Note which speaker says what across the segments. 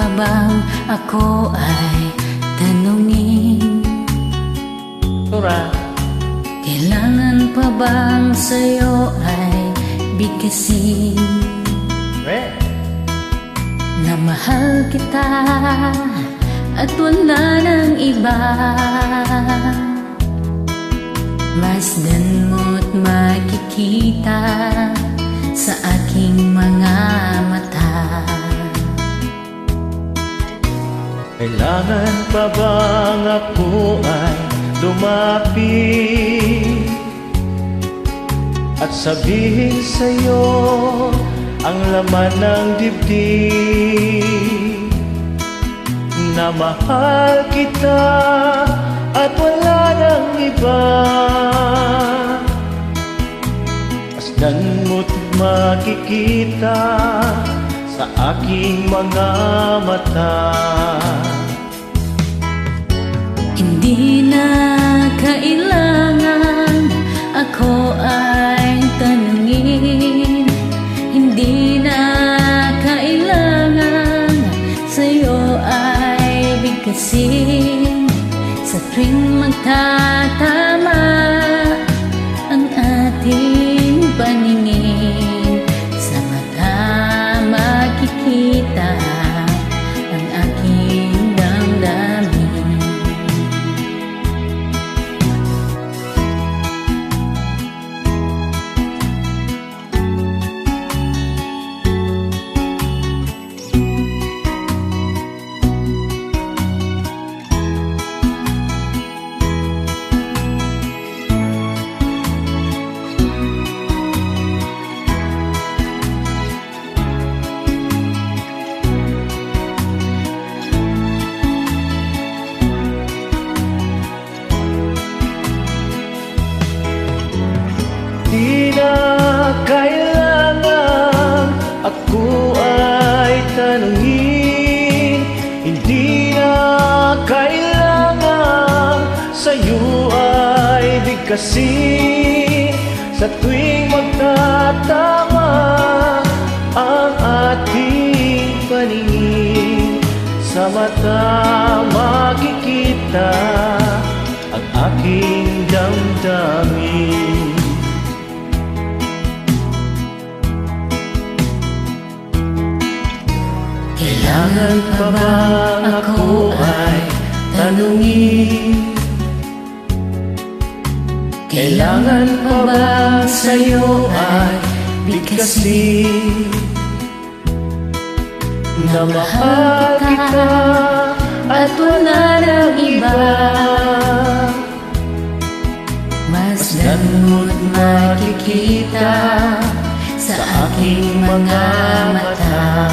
Speaker 1: pa bang ako ay tanungin? Kailangan pa bang sa'yo ay bigkasin na mahal kita at wala nang iba? Masdan mo't makikita sa aking mga mata.
Speaker 2: Kailangan pa bang ako ay lumapit at sabihin sa'yo ang laman ng dibdib, na mahal kita at wala nang iba? Masdan mo't makikita sa aking mga mata.
Speaker 1: Hindi na kailangan ako ay tanungin, hindi na kailangan sa'yo ay bigkasin. Sa tuwing magtatama ang ating paningin, sa mata makikita ang aking damdamin.
Speaker 2: Di na kailangan ako ay tanungin, hindi na kailangan sa'yo ay bigkasin. Sa tuwing magtatama ang ating paningin, sa mata makikita ang aking damdamin. Kailangan pa bang ako ay tanungin? Kailangan pa bang sa'yo ay bigkasin, na mahal kita at wala nang iba?
Speaker 1: Masdan mo't makikita sa aking mga mata.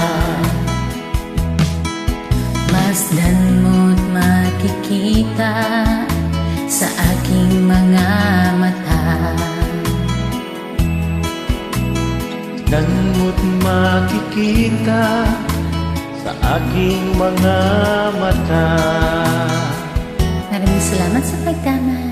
Speaker 1: Masdan mo't makikita sa aking mga mata.
Speaker 2: Masdan mo't makikita sa aking mga mata.
Speaker 1: Maraming salamat sa pagtama.